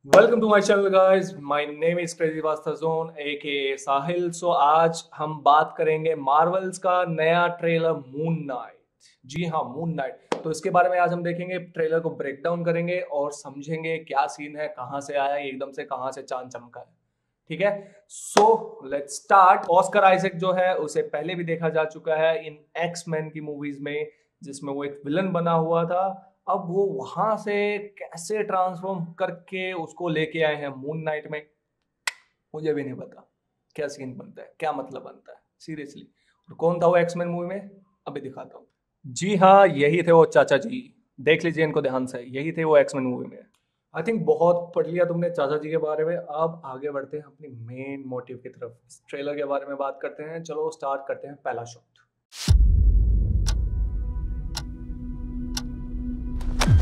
Welcome to my channel guys, my name is crazy Vasta zone AK Sahil. So आज हम बात करेंगे मार्वल्स का नया ट्रेलर मून नाइट। जी हाँ, मून नाइट। तो इसके बारे में आज हम देखेंगे, ट्रेलर को ब्रेक डाउन करेंगे और समझेंगे क्या सीन है, कहां से आया, एकदम से कहां से चांद चमका है। ठीक है, so let's start. Oscar Isaac जो है उसे पहले भी देखा जा चुका है इन एक्स मैन की मूवीज में, जिसमें वो एक विलन बना हुआ था। अब वो वहां से कैसे ट्रांसफॉर्म करके उसको लेके आए हैं मून नाइट में, मुझे भी नहीं पता क्या सीन बनता है, क्या मतलब बनता है सीरियसली। और कौन था वो एक्समैन मूवी में, अभी दिखाता हूँ। जी हाँ, यही थे वो चाचा जी। देख लीजिए इनको ध्यान से, यही थे वो एक्समैन मूवी में। आई थिंक बहुत पढ़ लिया तुमने चाचा जी के बारे में। अब आगे बढ़ते हैं अपनी मेन मोटिव की तरफ। इस ट्रेलर के बारे में बात करते हैं। चलो स्टार्ट करते हैं पहला shot.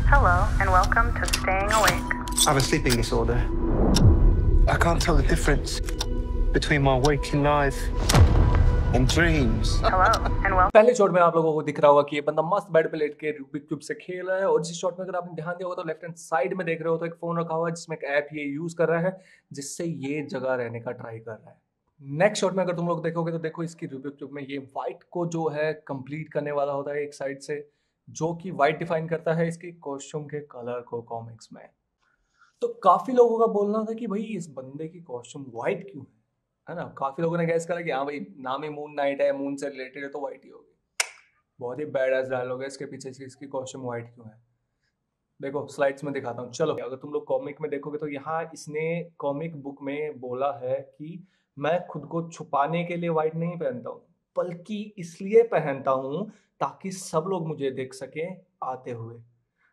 Hello, and welcome to Staying Awake. I have a sleeping disorder. I can't tell the difference between my waking life and dreams. Hello, and welcome. पहले शॉट में आप लोगों को दिख रहा होगा कि ये बंदा मस्त बेड पे लेट के रूबिक क्यूब से खेल रहा है। और जिस शॉट में अगर आपने ध्यान दिया होगा तो लेफ्ट हैंड साइड में देख रहे हो तो एक फोन रखा हुआ है जिसमें एक ऐप ये यूज कर रहा है, जिससे ये जगह रहने का ट्राई कर रहा है। नेक्स्ट शॉट में अगर तुम लोग देखोगे तो देखो इसकी रूबिक क्यूब में ये व्हाइट को जो है कंप्लीट करने वाला होता है एक साइड से, जो कि व्हाइट डिफाइन करता है इसके कॉस्ट्यूम के कलर को कॉमिक्स में। तो काफी लोगों का बोलना था कि भाई इस बंदे की कॉस्ट्यूम व्हाइट क्यों है ना। काफी लोगों ने गैस करा कि हाँ भाई नाम ही मून नाइट है, मून से रिलेटेड है तो व्हाइट ही होगी। बहुत ही बैड एस डायलॉग है इसके पीछे से, इसकी कॉस्ट्यूम व्हाइट क्यों है। देखो स्लाइड्स में दिखाता हूँ। चलो अगर तुम लोग कॉमिक में देखोगे तो यहाँ इसने कॉमिक बुक में बोला है कि मैं खुद को छुपाने के लिए व्हाइट नहीं पहनता हूँ, बल्कि इसलिए पहनता हूँ ताकि सब लोग मुझे देख सकें आते हुए,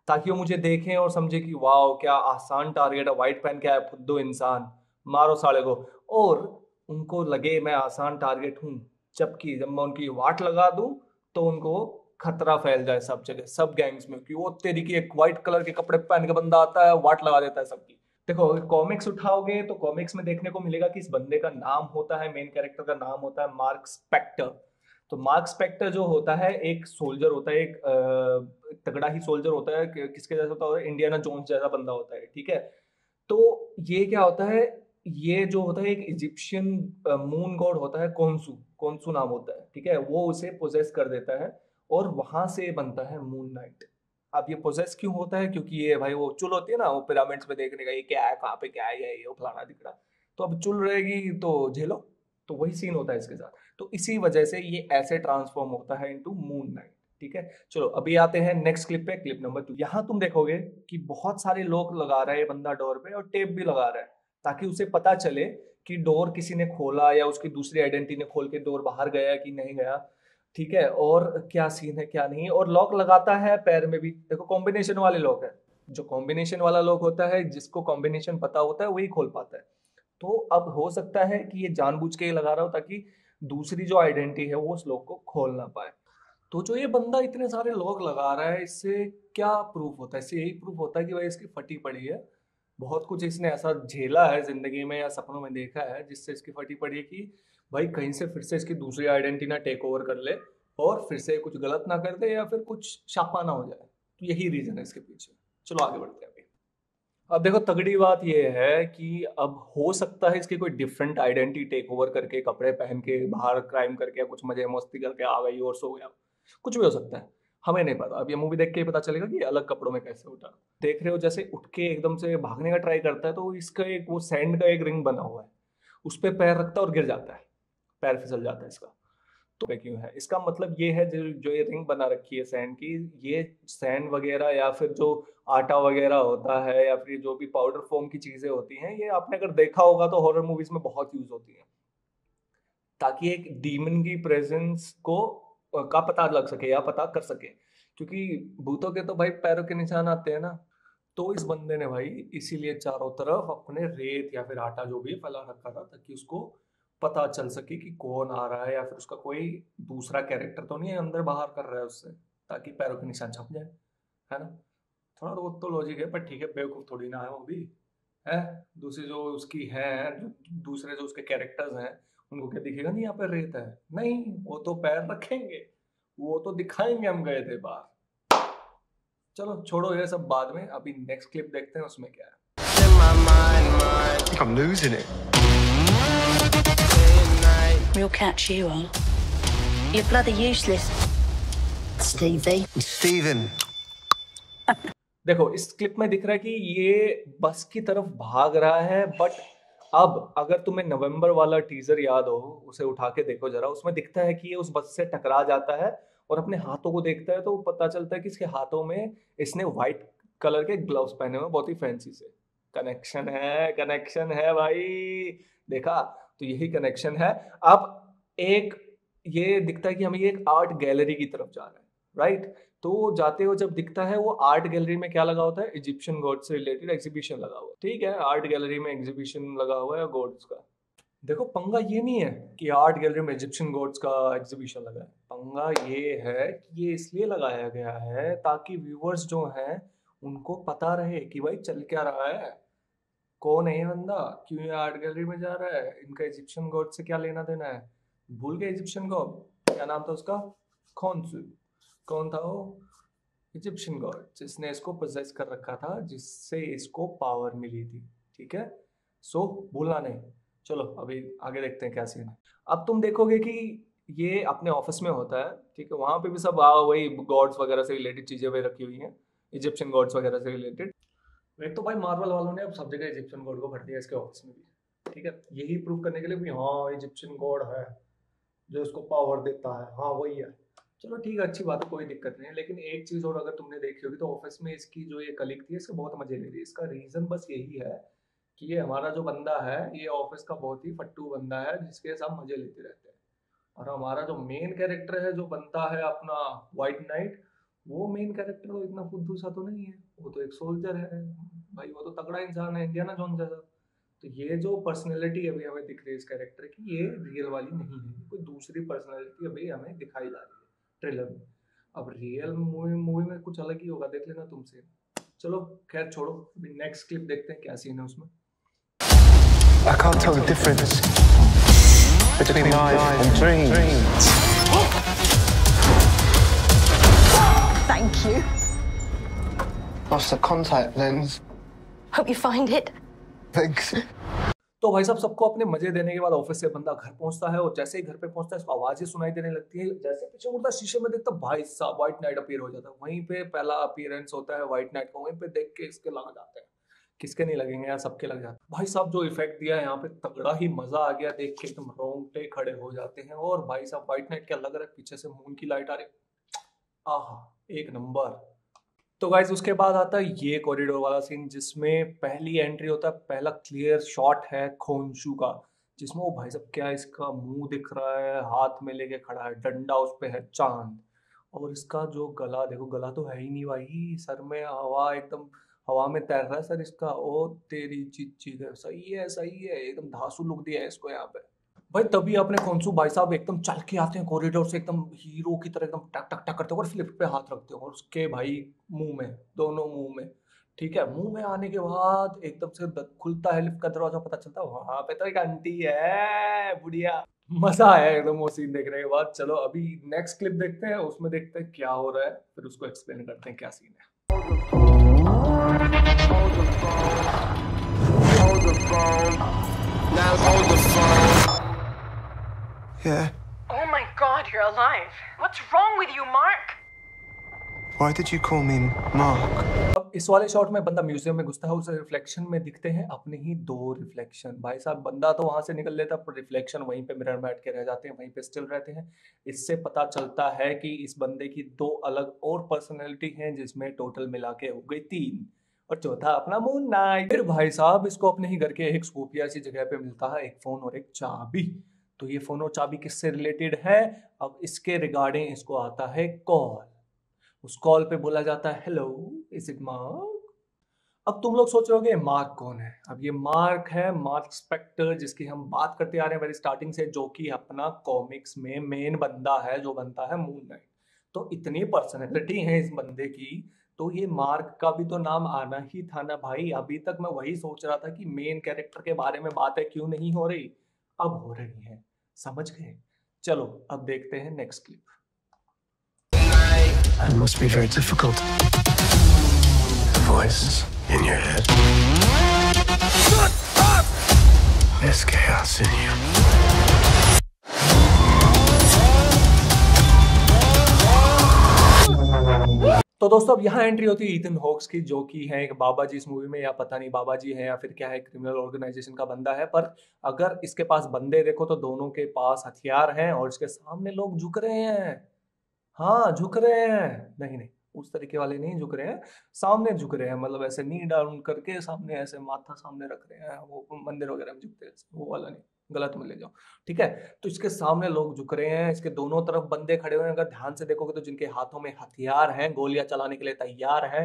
ताकि वो मुझे देखें और समझे कि वाह क्या आसान टारगेट है, व्हाइट पहन के आया फुद्दू इंसान, मारो साले को। और उनको लगे मैं आसान टारगेट हूँ, जबकि जब मैं उनकी वाट लगा दूं तो उनको खतरा फैल जाए सब जगह, सब गैंग्स में, कि वो तेरी की एक व्हाइट कलर के कपड़े पहन के बंदा आता है वाट लगा देता है सबकी। देखो अगर कॉमिक्स उठाओगे तो कॉमिक्स में देखने को मिलेगा कि इस बंदे का नाम होता है, मेन कैरेक्टर का नाम होता है मार्क स्पेक्टर। तो मार्क स्पेक्टर जो होता है एक सोल्जर होता है, एक तगड़ा ही सोल्जर होता है, किसके जैसा होता है, इंडियाना जोन्स जैसा बंदा होता है। ठीक है, तो ये क्या होता है, ये जो होता है एक इजिप्शियन मून गॉड होता है, कोन्सू, कोन्सू नाम होता है। ठीक है, वो उसे पोजेस कर देता है और वहां से बनता है मून नाइट। अब ये पोजेस क्यों होता है, क्योंकि ये भाई वो चुल होती है ना, वो पिरामिड्स में देखने का ये क्या है, कहाँ पे क्या है, ये वो फलाना दिख रहा। तो अब चुल रहेगी तो झेलो। तो वही सीन होता है इसके साथ। तो इसी वजह से ये ऐसे ट्रांसफॉर्म होता है इनटू मून नाइट। ठीक है, चलो अभी आते हैं नेक्स्ट क्लिप पे, क्लिप नंबर 2। यहाँ तुम देखोगे कि बहुत सारे लोग लगा रहे हैं बंदा डोर पे, और टेप भी लगा रहा है ताकि उसे पता चले कि डोर किसी ने खोला या उसकी दूसरी आइडेंटिटी ने खोल के डोर बाहर गया कि नहीं गया। ठीक है, और क्या सीन है क्या नहीं। और लॉक लगाता है पैर में भी, देखो कॉम्बिनेशन वाले लॉक है। जो कॉम्बिनेशन वाला लॉक होता है, जिसको कॉम्बिनेशन पता होता है वही खोल पाता है। तो अब हो सकता है कि ये जानबूझ के लगा रहा हो ताकि दूसरी जो आइडेंटिटी है वो उस लॉक को खोल ना पाए। तो जो ये बंदा इतने सारे लॉक लगा रहा है, इससे क्या प्रूफ होता है, इससे यही प्रूफ होता है कि भाई इसकी फटी पड़ी है। बहुत कुछ इसने ऐसा झेला है जिंदगी में या सपनों में देखा है जिससे इसकी फटी पड़ी है कि भाई कहीं से फिर से इसकी दूसरी आइडेंटिटी ना टेक ओवर कर ले और फिर से कुछ गलत ना कर दे या फिर कुछ छापा ना हो जाए। तो यही रीजन है इसके पीछे। चलो आगे बढ़ते हैं अभी। अब देखो तगड़ी बात यह है कि अब हो सकता है इसकी कोई डिफरेंट आइडेंटिटी टेक ओवर करके, कपड़े पहन के बाहर क्राइम करके, कुछ मजे मस्ती करके आ गई और सो गया। कुछ भी हो सकता है, हमें नहीं पता। अब ये मूवी देख के ही पता चलेगा कि अलग कपड़ों में कैसे उठा। देख रहे हो जैसे उठ के एकदम से भागने का ट्राई करता है, तो इसका एक वो सैंड का एक रिंग बना हुआ है, उस पर पैर रखता है और गिर जाता है, पैर फिसल जाता है इसका। तो क्यों है, इसका मतलब ये है जो जो ये रिंग बना रखी है सैंड की, ये सैंड वगैरह या फिर जो आटा वगैरह होता है या फिर जो भी पाउडर फॉर्म की चीजें होती हैं, ये आपने अगर देखा होगा तो हॉरर मूवीज में बहुत यूज होती है, ताकि एक डीमन की प्रेजेंस को का पता लग सके या पता कर सके। क्योंकि भूतों के तो भाई पैरों के निशान आते हैं ना। तो इस बंदे ने भाई इसीलिए चारों तरफ अपने रेत या फिर आटा जो भी फैला रखा था, ताकि उसको पता चल सके कि कौन आ रहा है या फिर उसका कोई दूसरा कैरेक्टर तो नहीं है अंदर बाहर कर रहा है उससे, ताकि पैरों के निशान छप जाए। है ना, थोड़ा तो लॉजिक है, पर ठीक है, बेवकूफ थोड़ी ना है वो भी है। दूसरी जो उसकी है, दूसरे जो उसके कैरेक्टर्स हैं, उनको क्या दिखेगा नहीं यहाँ पे रेत है, नहीं वो तो पैर रखेंगे, वो तो दिखाएंगे हम गए थे बाहर। चलो छोड़ो ये सब बाद में, अभी नेक्स्ट क्लिप देखते हैं उसमें क्या है। I think I'm losing it. Real catch you are. You're bloody useless, Stevie. Stephen. देखो इस क्लिप में दिख रहा है कि ये बस की तरफ भाग रहा है, बट अब अगर तुम्हें नवंबर वाला टीजर याद हो, उसे उठा के देखो जरा, उसमें दिखता है कि ये उस बस से टकरा जाता है और अपने हाथों को देखता है तो पता चलता है कि इसके हाथों में इसने व्हाइट कलर के ग्लव्स पहने हुए, बहुत ही फैंसी से। कनेक्शन है भाई, देखा? तो यही कनेक्शन है। अब एक ये दिखता है कि हमें ये एक आर्ट गैलरी की तरफ जा रहा है, राइट? तो जाते हो जब दिखता है, वो आर्ट गैलरी में क्या लगा होता है? इजिप्शियन गॉड से रिलेटेड एग्जीबिशन लगा हुआ है, ठीक है? आर्ट गैलरी में एग्जीबिशन लगा हुआ है गॉड्स का। देखो पंगा ये नहीं है कि आर्ट गैलरी में इजिप्शियन गॉड्स का एग्जीबिशन लगा है, पंगा ये है कि ये इसलिए लगाया गया है ताकि व्यूअर्स जो हैं उनको पता रहे कि भाई चल क्या रहा है, कौन है ये बंदा, क्यों ये आर्ट गैलरी में जा रहा है, इनका इजिप्शियन गॉड से क्या लेना देना है। भूल गए इजिप्शियन गॉड, क्या नाम था उसका? खोन्सू। कौन था वो? इजिप्शियन गॉड जिसने इसको पोजेस कर रखा था, जिससे इसको पावर मिली थी, ठीक है? सो भूलना नहीं। चलो अभी आगे देखते हैं क्या सीन है। अब तुम देखोगे कि ये अपने ऑफिस में होता है, ठीक है? वहां पे भी सब वही गॉड्स वगैरह से रिलेटेड चीजें भी रखी हुई हैं, इजिप्शियन गॉड्स वगैरह से रिलेटेड। एक तो भाई मार्वल वालों ने अब सब जगह इजिप्शियन गॉड को भर दिया इसके ऑफिस में भी, ठीक है? यही प्रूव करने के लिए भी हाँ इजिप्शियन गॉड है जो इसको पावर देता है, हाँ वही है। चलो ठीक है, अच्छी बात है, कोई दिक्कत नहीं है। लेकिन एक चीज और अगर तुमने देखी होगी तो ऑफिस में इसकी जो ये कलीग थी इसके बहुत मजे ले रही है। इसका रीजन बस यही है कि ये हमारा जो बंदा है ये ऑफिस का बहुत ही फट्टू बंदा है जिसके सब मजे लेते रहते हैं। और हमारा जो मेन कैरेक्टर है जो बनता है अपना व्हाइट नाइट, वो मेन कैरेक्टर तो इतना फुद्दू सा तो नहीं है, वो तो एक सोल्जर है भाई, वो तो तगड़ा इंसान है, इंडियाना जोन्स जैसा। तो ये जो पर्सनैलिटी अभी हमें दिख रही है इस कैरेक्टर की, ये रियल वाली नहीं है, कोई दूसरी पर्सनैलिटी अभी हमें दिखाई जा रही है ट्रेलर में। अब रियल मूवी में कुछ अलग ही होगा, देख लेना तुमसे। चलो खैर छोड़ो, अभी नेक्स्ट क्लिप देखते हैं क्या सीन है उसमें। I can't tell the difference between life and dreams. Thank you. Lost the contact lens. Hope you find it. Thanks. तो भाई साहब सबको अपने मजे देने के बाद ऑफिस से बंदा घर पहुंचता है और जैसे ही घर पे पहुंचता है इसको आवाजें सुनाई देने लगती है। जैसे पीछे मुड़ता शीशे में देखता भाई साहब व्हाइट नाइट अपीयर हो जाता है। वहीं पे पहला अपीयरेंस होता है व्हाइट नाइट का, वहीं पे देख के इसके लग जाते हैं। किसके नहीं लगेंगे यार, सबके लग जाते हैं। भाई साहब जो इफेक्ट दिया है यहाँ पे तगड़ा ही मजा आ गया देख के, एकदम रोंगटे खड़े हो जाते हैं। और भाई साहब व्हाइट नाइट क्या लग रहा है, पीछे से मून की लाइट आ रही, आहा एक नंबर। तो गाइज उसके बाद आता है ये कॉरिडोर वाला सीन जिसमें पहली एंट्री होता है, पहला क्लियर शॉट है खोंशू का, जिसमें वो भाई साहब क्या इसका मुंह दिख रहा है, हाथ में लेके खड़ा है, डंडा उस पे है चांद, और इसका जो गला देखो, गला तो है ही नहीं भाई, सर में हवा, एकदम हवा में तैर रहा है सर इसका। ओ तेरी चीज है, सही है, एकदम धांसू लुक दिया है इसको यहाँ पे भाई। तभी अपने खोंसू भाई साहब एकदम चल के आते हैं कॉरिडोर से, एकदम हीरो की तरह एकदम टक टक टक करते हैं और फ्लिप पे हाथ रखते हैं और उसके भाई मुंह में, दोनों मुंह में, ठीक है? मुंह में आने के बाद एकदम से खुलता है लिफ्ट का दरवाजा, पता चलता है वहां पे तो एक आंटी है बुढ़िया। मजा आया एकदम वो सीन देखने के बाद। चलो अभी नेक्स्ट क्लिप देखते हैं, उसमें देखते हैं क्या हो रहा है, फिर उसको एक्सप्लेन करते हैं क्या सीन है। Yeah. Oh my god, you're alive. What's wrong with you, Mark? Why did you call me Mark? अब इस वाले शॉट में बंदा म्यूजियम में घुसता है, उसे रिफ्लेक्शन में दिखते हैं अपने ही दो रिफ्लेक्शन। भाई साहब बंदा तो वहां से निकल लेता पर रिफ्लेक्शन वहीं पे मिरर में अटके रह जाते हैं, वहीं पे स्टिल रहते हैं। इससे पता चलता है कि इस बंदे की दो अलग और पर्सनैलिटी हैं, जिसमें टोटल मिला के हो गई 3, और चौथा अपना मून नाइट। फिर भाई साहब इसको अपने ही घर के एक स्कूपिया सी जगह पे मिलता है एक फोन और एक चाबी। तो ये फोन और चाबी किससे रिलेटेड है? अब इसके रिगार्डिंग इसको आता है कॉल। उस कॉल पे बोला जाता है हेलो इज इट मार्क। अब तुम लोग सोच रहे होगे मार्क कौन है? अब ये मार्क है, मार्क स्पेक्टर, जिसकी हम बात करते आ रहे हैं वेरी स्टार्टिंग से, जो कि अपना कॉमिक्स में मेन बंदा है जो बनता है मून नाइट। तो इतनी पर्सनैलिटी है इस बंदे की, तो ये मार्क का भी तो नाम आना ही था ना भाई। अभी तक मैं वही सोच रहा था कि मेन कैरेक्टर के बारे में बातें क्यों नहीं हो रही, अब हो रही है, समझ गए? चलो अब देखते हैं next clip. It must be very difficult. The voice in your head. chaos in you. तो दोस्तों अब यहाँ एंट्री होती है ईथन हॉक्स की, जो कि है एक बाबा जी इस मूवी में, या पता नहीं बाबा जी है या फिर क्या है, क्रिमिनल ऑर्गेनाइजेशन का बंदा है। पर अगर इसके पास बंदे देखो तो दोनों के पास हथियार हैं और इसके सामने लोग झुक रहे हैं। हाँ झुक रहे हैं, नहीं नहीं उस तरीके वाले नहीं झुक रहे हैं, सामने झुक रहे हैं, मतलब ऐसे नी डाउन करके सामने ऐसे माथा सामने रख रहे हैं, वो मंदिर वगैरह में झुकते हैं वो वाला नहीं, गलत में ले जाओ, ठीक है। तो इसके सामने लोग झुक रहे हैं, इसके दोनों तरफ बंदे खड़े हुए हैं, अगर ध्यान से देखोगे तो जिनके हाथों में हथियार हैं, गोलियां चलाने के लिए तैयार हैं।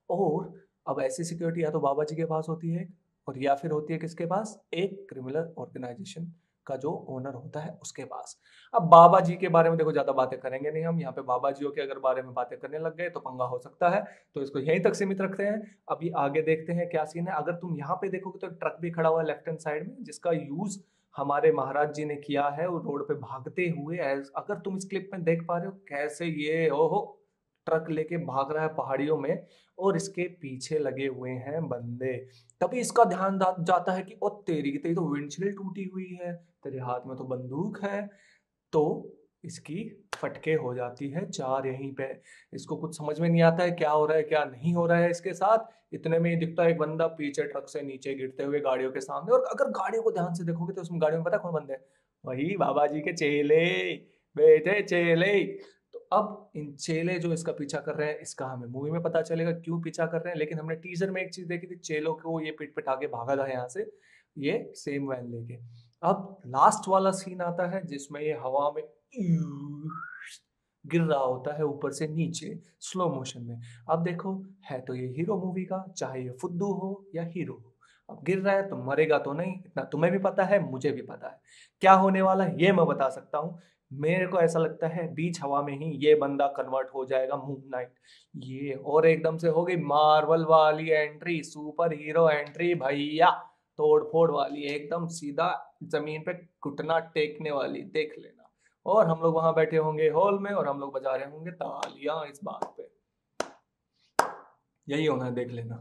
और अब ऐसी सिक्योरिटी या तो बाबा जी के पास होती है और या फिर होती है किसके पास, एक क्रिमिनल ऑर्गेनाइजेशन का जो ओनर होता है उसके पास। अब बाबा जी के बारे में देखो ज्यादा बातें करेंगे नहीं हम यहाँ पे, बाबा जी के अगर बारे में बातें करने लग गए तो पंगा हो सकता है, तो इसको यहीं तक सीमित रखते हैं। अभी आगे देखते हैं क्या सीन है। अगर तुम यहाँ पे देखोगे तो एक ट्रक भी खड़ा हुआ है लेफ्ट हैंड साइड में, जिसका यूज हमारे महाराज जी ने किया है वो रोड पे भागते हुए। अगर तुम इस क्लिप में देख पा रहे हो कैसे ये ओहो ट्रक लेके भाग रहा है पहाड़ियों में और इसके पीछे लगे हुए हैं बंदे। तभी इसका ध्यान जाता है कि ओ तेरी की तेरी तो विंडशील्ड टूटी हुई है, तेरे हाथ में तो बंदूक है। तो इसकी फटके हो जाती है 4 यहीं पे। इसको कुछ समझ में नहीं आता है क्या हो रहा है क्या नहीं हो रहा है इसके साथ। इतने में ही दिखता है एक बंदा पीछे ट्रक से नीचे गिरते हुए गाड़ियों के सामने। और अगर गाड़ियों को ध्यान से देखोगे तो उसमें गाड़ियों में पता कौन बंदे हैं, वही बाबा जी के चेले, बेटे चेले। तो अब इन चेले जो इसका पीछा कर रहे हैं, इसका हमें मूवी में पता चलेगा क्यों पीछा कर रहे हैं। लेकिन हमने टीजर में एक चीज देखी थी, चेलों को ये पीट पिटा के भागा था यहाँ से, ये सेम वैन लेके। अब लास्ट वाला सीन आता है जिसमें ये हवा में गिर रहा होता है ऊपर से नीचे स्लो मोशन में। अब देखो है तो ये हीरो मूवी का, चाहे ये फुद्दू हो या हीरो हो, अब गिर रहा है तो मरेगा तो नहीं, इतना तुम्हें भी पता है मुझे भी पता है। क्या होने वाला है ये मैं बता सकता हूँ। मेरे को ऐसा लगता है बीच हवा में ही ये बंदा कन्वर्ट हो जाएगा मून नाइट। ये और एकदम से हो गई मार्वल वाली एंट्री, सुपर हीरो एंट्री भैया, तोड़ फोड़ वाली, एकदम सीधा जमीन पे घुटना टेकने वाली, देख लेना। और हम लोग वहां बैठे होंगे हॉल में और हम लोग बजा रहे होंगे तालियां इस बात पे। यही होना है, देख लेना।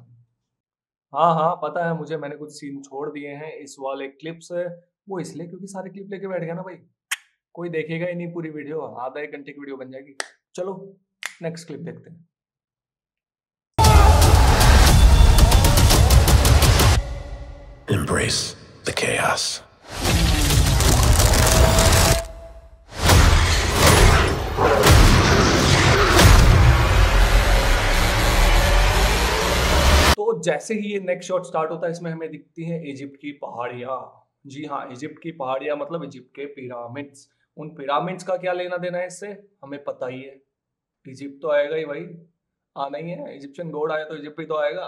हाँ हाँ पता है मुझे, मैंने कुछ सीन छोड़ दिए हैं इस वाले क्लिप से, वो इसलिए क्योंकि सारे क्लिप लेके बैठ गया ना भाई, कोई देखेगा ही नहीं पूरी वीडियो, आधा 1 घंटे की वीडियो बन जाएगी। चलो नेक्स्ट क्लिप देखते हैं। Embrace the chaos. तो जैसे ही ये नेक्स्ट शॉट स्टार्ट होता है, इसमें हमें दिखती हैं इजिप्ट की पहाड़ियाँ। जी हाँ, इजिप्ट की पहाड़ियाँ मतलब इजिप्ट के पिरामिड्स। उन पिरामिड्स का क्या लेना देना है इससे हमें पता ही है। इजिप्ट तो आएगा ही भाई, आना ही है। इजिप्शियन गॉड आया तो इजिप्ट भी तो आएगा,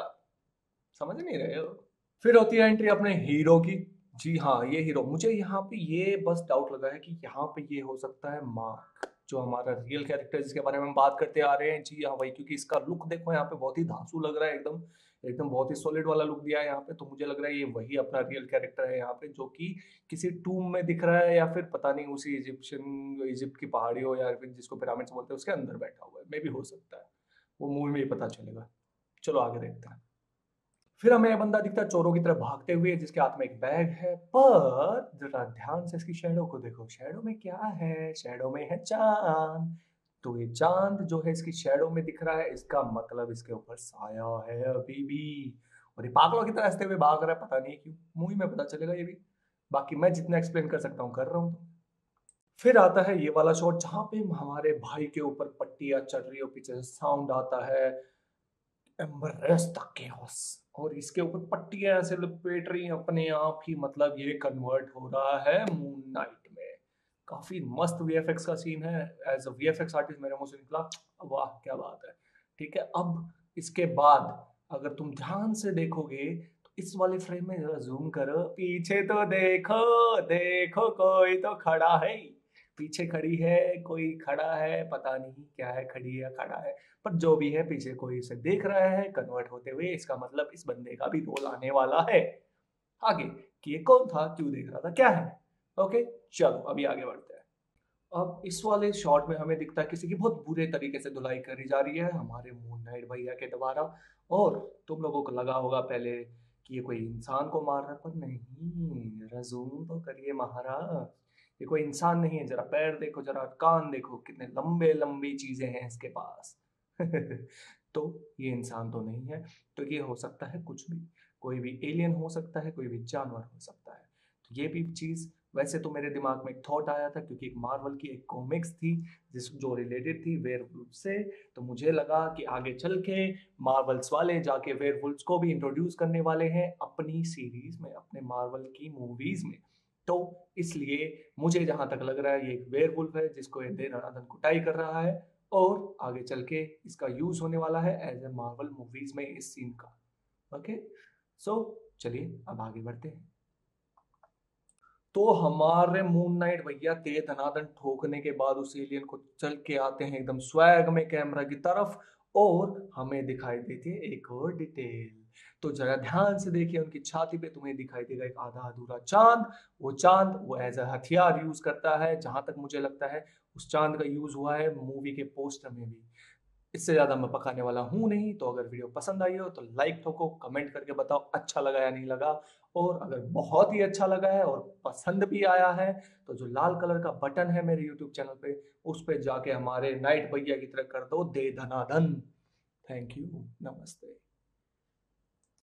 समझ नहीं रहे हो। फिर होती है एंट्री अपने हीरो की। जी हाँ ये हीरो, मुझे यहाँ पे ये बस डाउट लगा है कि यहाँ पे ये हो सकता है मार्क, जो हमारा रियल कैरेक्टर जिसके बारे में हम बात करते आ रहे हैं। जी हाँ भाई, क्योंकि इसका लुक देखो यहाँ पे बहुत ही धांसू लग रहा है, एकदम एकदम बहुत ही सॉलिड वाला लुक दिया है यहाँ पे। तो मुझे लग रहा है ये वही अपना रियल कैरेक्टर है यहाँ पे, जो कि किसी टूम में दिख रहा है या फिर पता नहीं उसी इजिप्ट की पहाड़ी हो या फिर जिसको पिरामिड्स बोलते हैं उसके अंदर बैठा हुआ है। मे भी हो सकता है, वो मूवी में ही पता चलेगा। चलो आगे देखते हैं। फिर हमें यह बंदा दिखता है चोरों की तरह भागते हुए, जिसके हाथ में एक बैग है। पर जरा ध्यान से इसकी शैडो को देखो, शैडो में क्या है, शैडो में है चांद। तो ये चांद जो है इसकी शैडो में दिख रहा है, इसका मतलब इसके ऊपर साया है अभी भी। और ये पागलों की तरह हंसते हुए भाग रहा है, पता नहीं क्यों, मूवी में पता चलेगा ये भी। बाकी मैं जितना एक्सप्लेन कर सकता हूँ कर रहा हूँ। तो फिर आता है ये वाला शॉट जहाँ पे हमारे भाई के ऊपर पट्टियां चल रही हो, पीछे से साउंड आता है एम्ब्रेस द केओस, और इसके ऊपर पट्टियां ऐसे लपेट रही अपने आप ही, मतलब ये कन्वर्ट हो रहा है मून नाइट में। काफी मस्त वीएफएक्स का सीन है। एज अ वीएफएक्स आर्टिस्ट मेरे मुंह से निकला वाह क्या बात है। ठीक है, अब इसके बाद अगर तुम ध्यान से देखोगे तो इस वाले फ्रेम में जरा जूम करो, पीछे तो देखो, देखो कोई तो खड़ा है, पीछे खड़ी है, कोई खड़ा है, पता नहीं क्या है, खड़ी है या खड़ा है, पर जो भी है पीछे कोई इसे देख रहा है कन्वर्ट होते हुए। इसका मतलब इस बंदे का भी रोल आने वाला है आगे, कि ये कौन था, क्यों देख रहा था, क्या है। ओके चलो अभी आगे बढ़ते हैं। अब इस वाले शॉट में हमें दिखता है किसी की बहुत बुरे तरीके से धुलाई करी जा रही है हमारे मून नाइट भैया के द्वारा। और तुम लोगों को लगा होगा पहले कि ये कोई इंसान को मार रहा है, पर नहीं, रजूम तो करिए महाराज, ये कोई इंसान नहीं है। जरा पैर देखो, जरा कान देखो, कितने लंबे लंबी चीजें हैं इसके पास। तो ये इंसान तो नहीं है। तो ये हो सकता है कुछ भी, कोई भी एलियन हो सकता है, कोई भी जानवर हो सकता है। तो ये भी चीज, वैसे तो मेरे दिमाग में एक थॉट आया था क्योंकि एक मार्वल की एक कॉमिक्स थी जो रिलेटेड थी वेयरवुल्फ से। तो मुझे लगा कि आगे चल के मार्वल्स वाले जाके वेयरवुल्फ्स को भी इंट्रोड्यूस करने वाले हैं अपनी सीरीज में, अपने मार्वल की मूवीज में। तो इसलिए मुझे जहां तक लग रहा है ये एक वेयरवुल्फ है जिसको ये दे धनाधन कुटाई कर रहा है, और आगे चल के इसका यूज होने वाला है एज ए मार्वल मूवीज में इस सीन का। ओके, सो चलिए अब आगे बढ़ते हैं। तो हमारे मून नाइट भैया तेज धनाधन ठोकने के बाद उस एलियन को चल के आते हैं एकदम स्वैग में कैमरा की तरफ, और हमें दिखाई देती है एक और डिटेल। तो जरा ध्यान से देखिए, उनकी छाती पे तुम्हें दिखाई देगा एक आधा अधूरा चांद। वो चांद वो एज अ हथियार यूज करता है, जहां तक मुझे लगता है उस चांद का यूज हुआ है मूवी के पोस्टर में भी। इससे ज्यादा मैं पकाने वाला हूं नहीं। तो अगर वीडियो पसंद आई हो तो लाइक ठोको, कमेंट करके बताओ अच्छा लगा या नहीं लगा, और अगर बहुत ही अच्छा लगा है और पसंद भी आया है तो जो लाल कलर का बटन है मेरे यूट्यूब चैनल पे, उस पे जाके हमारे नाइट भैया की तरह कर दो दे धनाधन। थैंक यू, नमस्ते।